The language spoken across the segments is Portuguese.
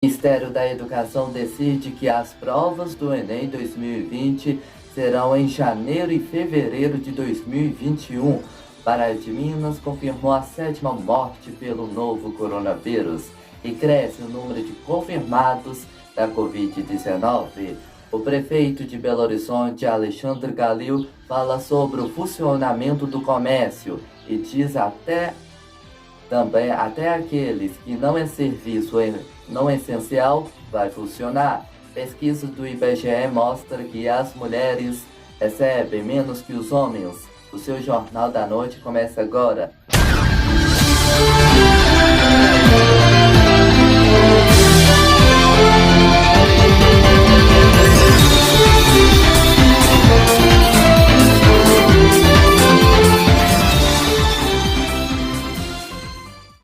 O Ministério da Educação decide que as provas do Enem 2020 serão em janeiro e fevereiro de 2021. Pará de Minas confirmou a 7ª morte pelo novo coronavírus e cresce o número de confirmados da Covid-19. O prefeito de Belo Horizonte, Alexandre Calil, fala sobre o funcionamento do comércio e diz também até aqueles que não é serviço não essencial vai funcionar. Pesquisa do IBGE mostra que as mulheres recebem menos que os homens. O seu Jornal da Noite começa agora.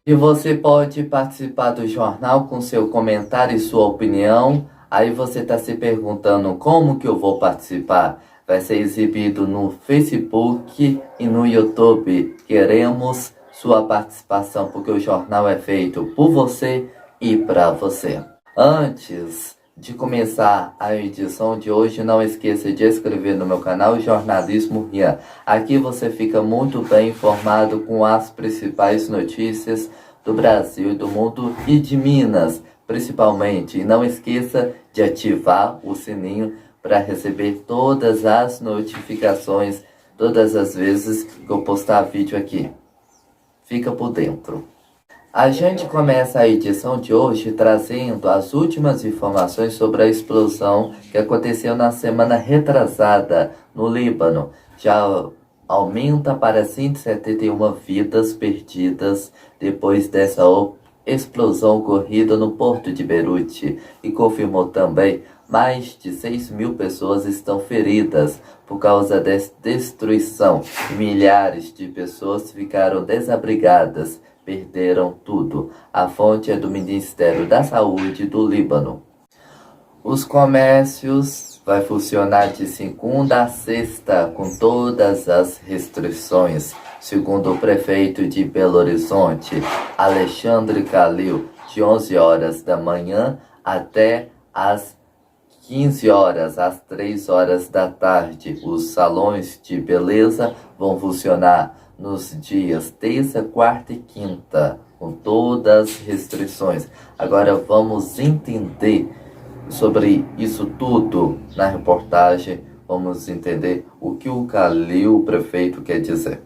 E você pode participar do jornal com seu comentário e sua opinião. Aí você está se perguntando como que eu vou participar. Vai ser exibido no Facebook e no YouTube. Queremos sua participação porque o jornal é feito por você e para você. Antes de começar a edição de hoje, não esqueça de inscrever no meu canal Jornalismo Rian. Aqui você fica muito bem informado com as principais notícias do Brasil e do mundo e de Minas, principalmente. E não esqueça de ativar o sininho para receber todas as notificações todas as vezes que eu postar vídeo aqui. Fica por dentro. A gente começa a edição de hoje trazendo as últimas informações sobre a explosão que aconteceu na semana retrasada no Líbano. Já aumenta para 171 vidas perdidas depois dessa explosão ocorrida no porto de Beirute e confirmou também mais de 6.000 pessoas estão feridas por causa dessa destruição e milhares de pessoas ficaram desabrigadas. Perderam tudo. A fonte é do Ministério da Saúde do Líbano. Os comércios vai funcionar de segunda a sexta com todas as restrições, segundo o prefeito de Belo Horizonte, Alexandre Calil, de 11 horas da manhã até às 15 horas, às 3 horas da tarde. Os salões de beleza vão funcionar nos dias terça, quarta e quinta, com todas as restrições. Agora vamos entender sobre isso tudo na reportagem. Vamos entender o que o Calil, o prefeito, quer dizer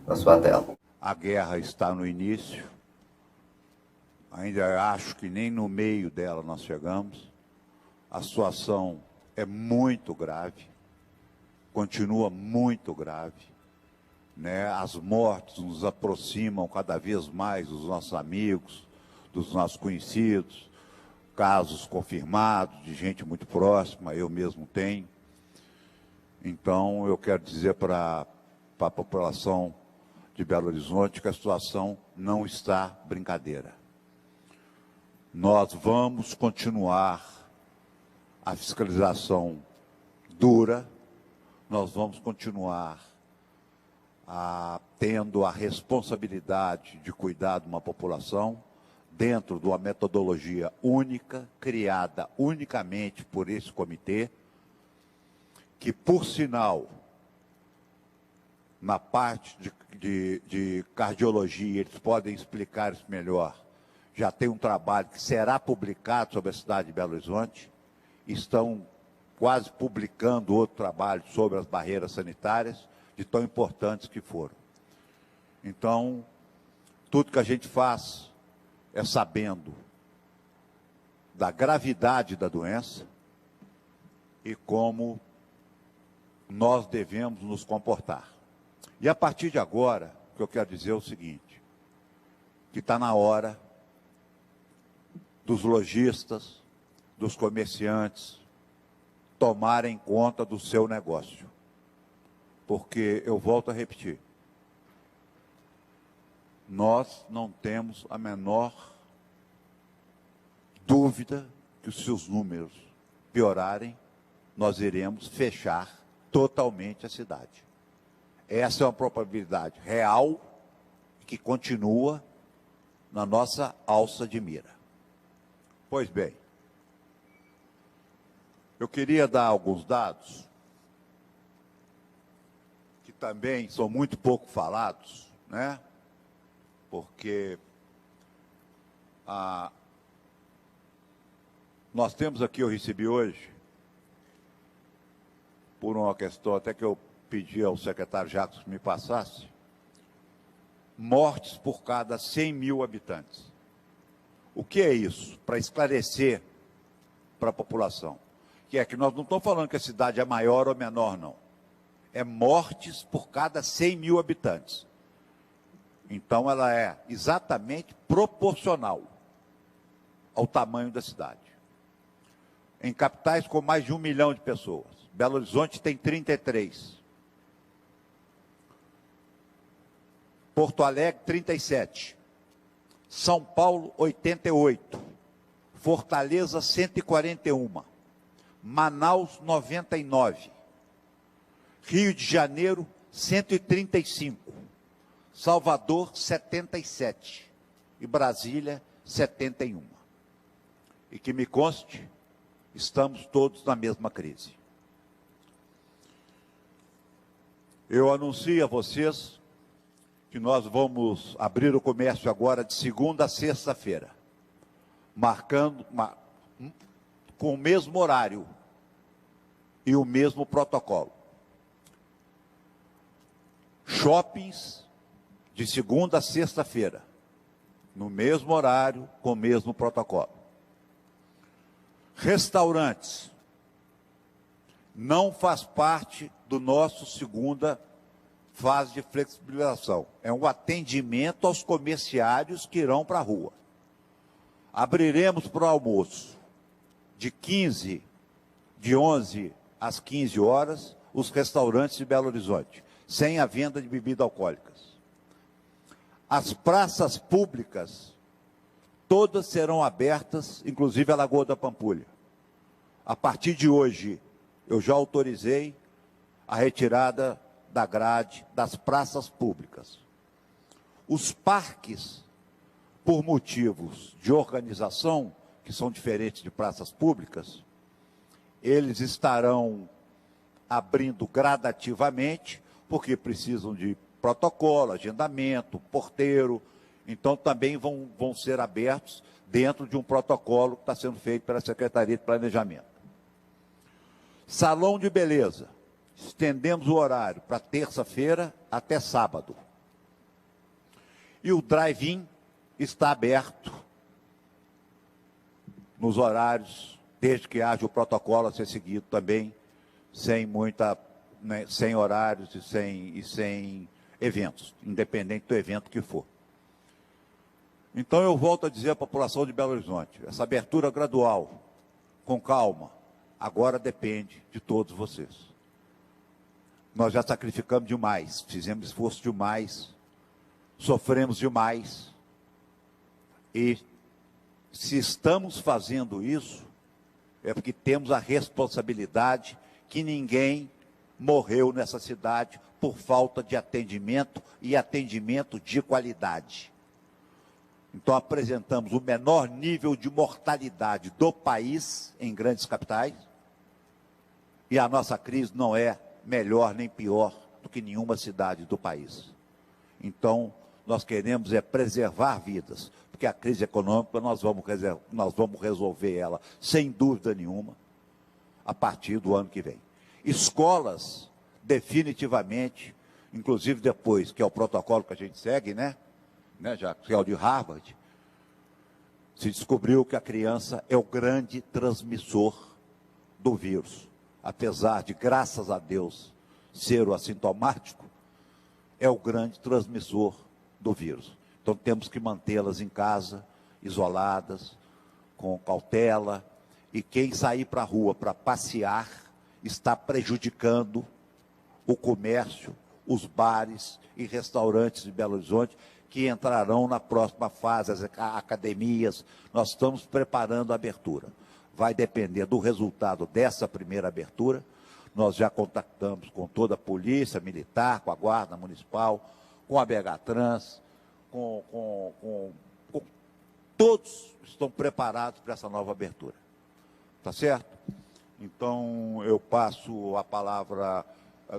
na sua tela. A guerra está no início, ainda acho que nem no meio dela nós chegamos. A situação é muito grave, continua muito grave. As mortes nos aproximam cada vez mais dos nossos amigos, dos nossos conhecidos, casos confirmados de gente muito próxima, eu mesmo tenho. Então, eu quero dizer para a população de Belo Horizonte que a situação não está brincadeira. Nós vamos continuar a fiscalização dura, nós vamos continuar tendo a responsabilidade de cuidar de uma população dentro de uma metodologia única, criada unicamente por esse comitê, que, por sinal, na parte de cardiologia, eles podem explicar isso melhor, já tem um trabalho que será publicado sobre a cidade de Belo Horizonte, estão quase publicando outro trabalho sobre as barreiras sanitárias, de tão importantes que foram. Então, tudo que a gente faz é sabendo da gravidade da doença e como nós devemos nos comportar. E a partir de agora, o que eu quero dizer é o seguinte, que está na hora dos lojistas, dos comerciantes, tomarem conta do seu negócio. Porque, eu volto a repetir, nós não temos a menor dúvida que se os números piorarem, nós iremos fechar totalmente a cidade. Essa é uma probabilidade real que continua na nossa alça de mira. Pois bem, eu queria dar alguns dados que também são muito pouco falados, né? Porque nós temos aqui, eu recebi hoje, por uma questão até que eu pedi ao secretário Jacques que me passasse, mortes por cada 100 mil habitantes. O que é isso? Para esclarecer para a população. Que é que nós não estamos falando que a cidade é maior ou menor, não. É mortes por cada 100 mil habitantes. Então, ela é exatamente proporcional ao tamanho da cidade. Em capitais com mais de 1 milhão de pessoas. Belo Horizonte tem 33. Porto Alegre, 37. São Paulo, 88. Fortaleza, 141. Manaus, 99. Rio de Janeiro, 135. Salvador, 77. E Brasília, 71. E que me conste, estamos todos na mesma crise. Eu anuncio a vocês que nós vamos abrir o comércio agora de segunda a sexta-feira, marcando com o mesmo horário e o mesmo protocolo. Shoppings de segunda a sexta-feira, no mesmo horário, com o mesmo protocolo. Restaurantes não faz parte do nosso segunda fase de flexibilização. É um atendimento aos comerciários que irão para a rua. Abriremos para o almoço de 11 às 15 horas, os restaurantes de Belo Horizonte, sem a venda de bebidas alcoólicas. As praças públicas, todas serão abertas, inclusive a Lagoa da Pampulha. A partir de hoje, eu já autorizei a retirada da grade das praças públicas. Os parques, por motivos de organização, que são diferentes de praças públicas, eles estarão abrindo gradativamente, porque precisam de protocolo, agendamento, porteiro, então também vão ser abertos dentro de um protocolo que está sendo feito pela Secretaria de Planejamento. Salão de beleza, estendemos o horário para terça-feira até sábado. E o drive-in está aberto nos horários, desde que haja o protocolo a ser seguido também, sem horários e sem eventos, independente do evento que for. Então eu volto a dizer à população de Belo Horizonte, essa abertura gradual, com calma, agora depende de todos vocês. Nós já sacrificamos demais, fizemos esforço demais, sofremos demais, e se estamos fazendo isso, é porque temos a responsabilidade que ninguém morreu nessa cidade por falta de atendimento e atendimento de qualidade. Então apresentamos o menor nível de mortalidade do país em grandes capitais, e a nossa crise não é melhor nem pior do que nenhuma cidade do país. Então, nós queremos preservar vidas, porque a crise econômica nós vamos resolver ela, sem dúvida nenhuma, a partir do ano que vem. Escolas, definitivamente, inclusive depois, que é o protocolo que a gente segue, já que é o de Harvard, se descobriu que a criança é o grande transmissor do vírus. Apesar de, graças a Deus, ser o assintomático, é o grande transmissor do vírus. Então temos que mantê-las em casa, isoladas, com cautela, e quem sair para a rua para passear está prejudicando o comércio, os bares e restaurantes de Belo Horizonte, que entrarão na próxima fase, as academias. Nós estamos preparando a abertura. Vai depender do resultado dessa primeira abertura. Nós já contactamos com toda a polícia militar, com a guarda municipal, com a BH Trans, com todos estão preparados para essa nova abertura. Tá certo? Então, eu passo a palavra,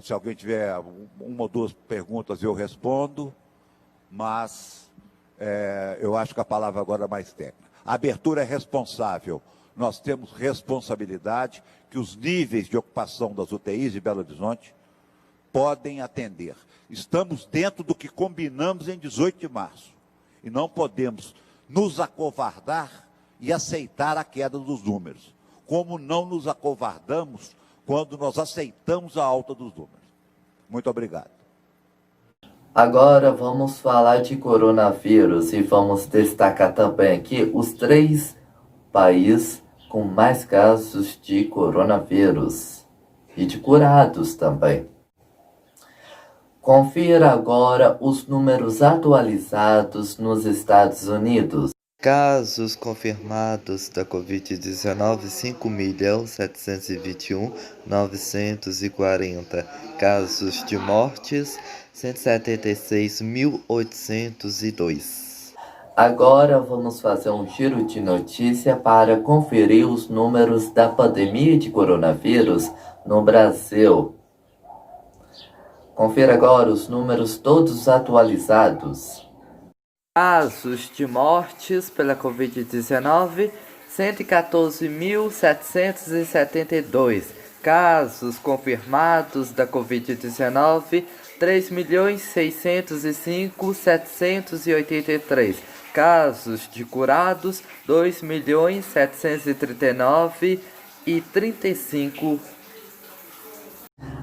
se alguém tiver uma ou duas perguntas, eu respondo, mas eu acho que a palavra agora é mais técnica. A abertura é responsável. Nós temos responsabilidade que os níveis de ocupação das UTIs de Belo Horizonte podem atender. Estamos dentro do que combinamos em 18 de março. E não podemos nos acovardar e aceitar a queda dos números. Como não nos acovardamos quando nós aceitamos a alta dos números. Muito obrigado. Agora vamos falar de coronavírus e vamos destacar também aqui os 3 países com mais casos de coronavírus e de curados também. Confira agora os números atualizados nos Estados Unidos. Casos confirmados da Covid-19, 5.721.940. Casos de mortes, 176.802. Agora vamos fazer um giro de notícia para conferir os números da pandemia de coronavírus no Brasil. Confira agora os números todos atualizados. Casos de mortes pela Covid-19, 114.772. Casos confirmados da Covid-19, 3.605.783. Casos de curados, 2.739.035.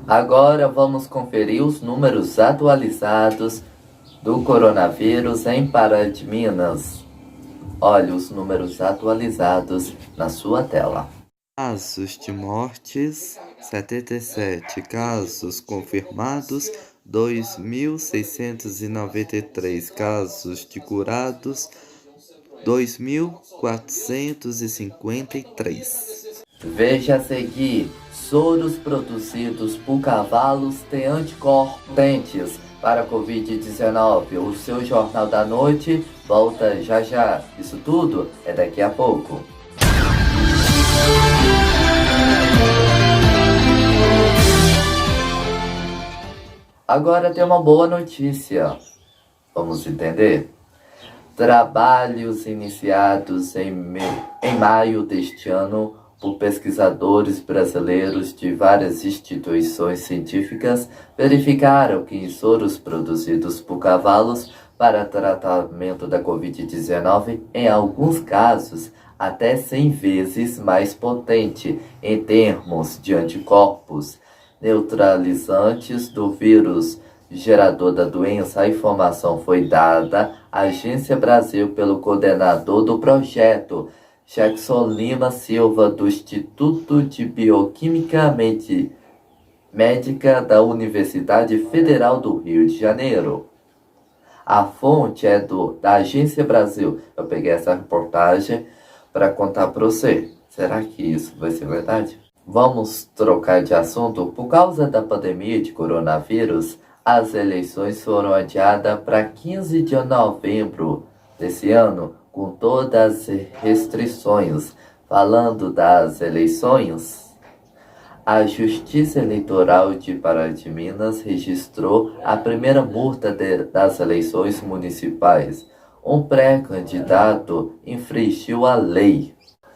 Agora vamos conferir os números atualizados do coronavírus em Pará de Minas. Olha os números atualizados na sua tela. Casos de mortes, 77. Casos confirmados, 2.693. Casos de curados, 2.453. Veja a seguir. Soros produzidos por cavalos têm anticorpos potentes para a Covid-19. O seu Jornal da Noite volta já já. Isso tudo é daqui a pouco. Agora tem uma boa notícia. Vamos entender? Trabalhos iniciados em maio deste ano por pesquisadores brasileiros de várias instituições científicas verificaram que em soros produzidos por cavalos para tratamento da Covid-19, em alguns casos, até 100 vezes mais potente em termos de anticorpos neutralizantes do vírus gerador da doença. A informação foi dada à Agência Brasil pelo coordenador do projeto, Jackson Lima Silva, do Instituto de Bioquímica Médica da Universidade Federal do Rio de Janeiro. A fonte é da Agência Brasil. Eu peguei essa reportagem para contar para você. Será que isso vai ser verdade? Vamos trocar de assunto. Por causa da pandemia de coronavírus, as eleições foram adiadas para 15 de novembro desse ano, com todas as restrições. Falando das eleições, a Justiça Eleitoral de Pará de Minas registrou a primeira multa das eleições municipais. Um pré-candidato infringiu a lei.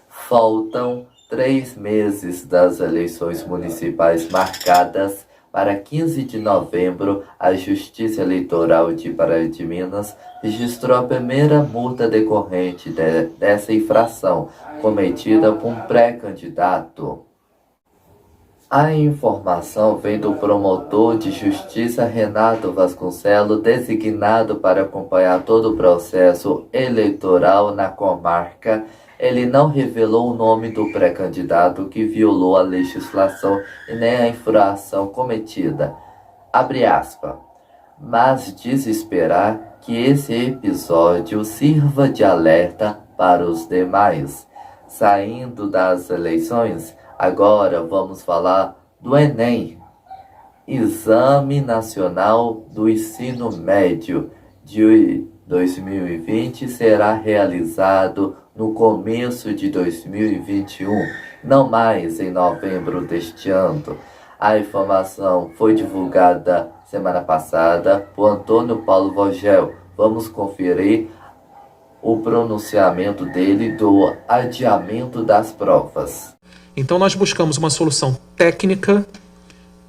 Faltam 3 meses das eleições municipais marcadas para 15 de novembro. A Justiça Eleitoral de Pará de Minas registrou a primeira multa decorrente dessa infração cometida por um pré-candidato. A informação vem do promotor de justiça Renato Vasconcelos, designado para acompanhar todo o processo eleitoral na comarca. Ele não revelou o nome do pré-candidato que violou a legislação e nem a infração cometida. Abre aspas. Mas diz esperar que esse episódio sirva de alerta para os demais. Saindo das eleições, agora vamos falar do Enem, Exame Nacional do Ensino Médio, 2020 será realizado no começo de 2021, não mais em novembro deste ano. A informação foi divulgada semana passada por Antônio Paulo Vogel. Vamos conferir o pronunciamento dele do adiamento das provas. Então nós buscamos uma solução técnica,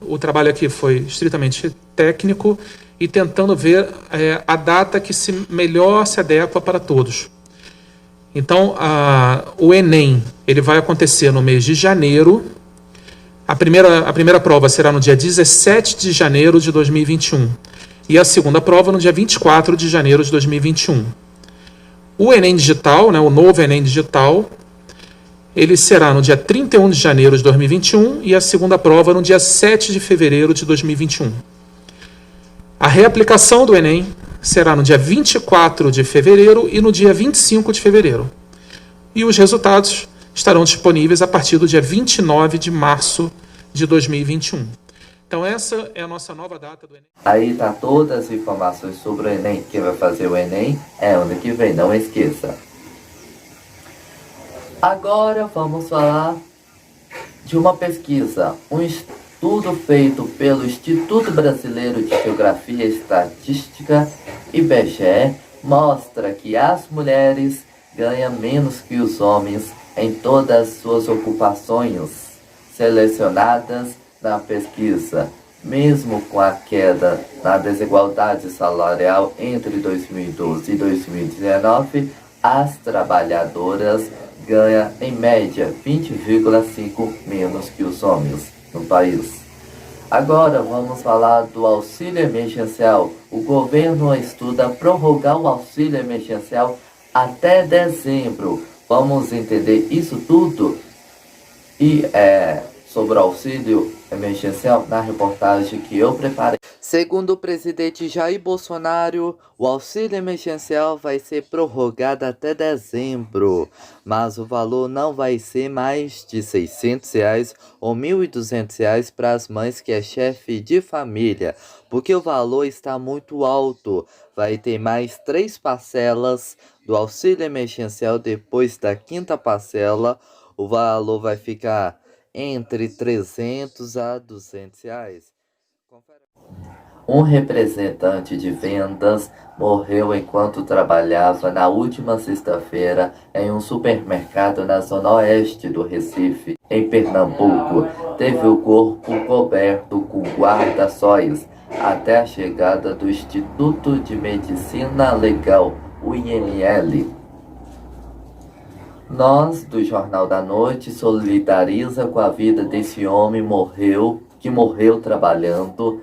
o trabalho aqui foi estritamente técnico, e tentando ver a data que melhor se adequa para todos. Então o Enem ele vai acontecer no mês de janeiro. A primeira prova será no dia 17 de janeiro de 2021 e a segunda prova no dia 24 de janeiro de 2021. O Enem Digital, o novo Enem Digital, ele será no dia 31 de janeiro de 2021 e a segunda prova no dia 7 de fevereiro de 2021. A reaplicação do Enem será no dia 24 de fevereiro e no dia 25 de fevereiro. E os resultados estarão disponíveis a partir do dia 29 de março de 2021. Então essa é a nossa nova data do Enem. Aí tá todas as informações sobre o Enem. Quem vai fazer o Enem é ano que vem, não esqueça. Agora vamos falar de uma pesquisa, um estudo feito pelo Instituto Brasileiro de Geografia e Estatística, IBGE, mostra que as mulheres ganham menos que os homens em todas as suas ocupações selecionadas na pesquisa. Mesmo com a queda na desigualdade salarial entre 2012 e 2019, as trabalhadoras ganham em média 20,5 menos que os homens no país. Agora vamos falar do auxílio emergencial. O governo estuda prorrogar o auxílio emergencial até dezembro. Vamos entender isso tudo e sobre o auxílio emergencial na reportagem que eu preparei. Segundo o presidente Jair Bolsonaro, o auxílio emergencial vai ser prorrogado até dezembro, mas o valor não vai ser mais de R$ 600 ou R$ 1.200 para as mães que é chefe de família, porque o valor está muito alto. Vai ter mais 3 parcelas do auxílio emergencial. Depois da 5ª parcela, o valor vai ficar entre R$ 300 a R$ 200. Um representante de vendas morreu enquanto trabalhava na última sexta-feira em um supermercado na zona oeste do Recife, em Pernambuco. Teve o corpo coberto com guarda-sóis até a chegada do Instituto de Medicina Legal, o IML. Nós, do Jornal da Noite, solidariza com a vida desse homem que morreu trabalhando.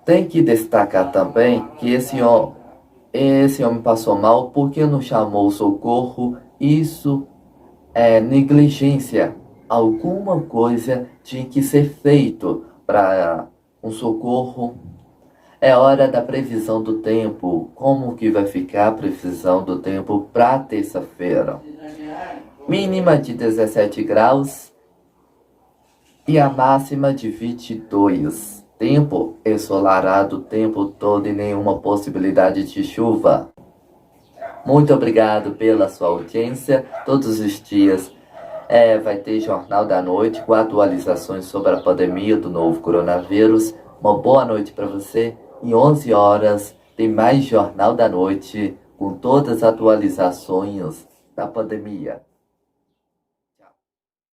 Tem que destacar também que esse homem passou mal porque não chamou socorro. Isso é negligência. Alguma coisa tinha que ser feito para um socorro. É hora da previsão do tempo. Como que vai ficar a previsão do tempo para terça-feira? Mínima de 17 graus e a máxima de 22. Tempo ensolarado o tempo todo e nenhuma possibilidade de chuva. Muito obrigado pela sua audiência. Todos os dias vai ter Jornal da Noite com atualizações sobre a pandemia do novo coronavírus. Uma boa noite para você. Em 11 horas tem mais Jornal da Noite com todas as atualizações da pandemia.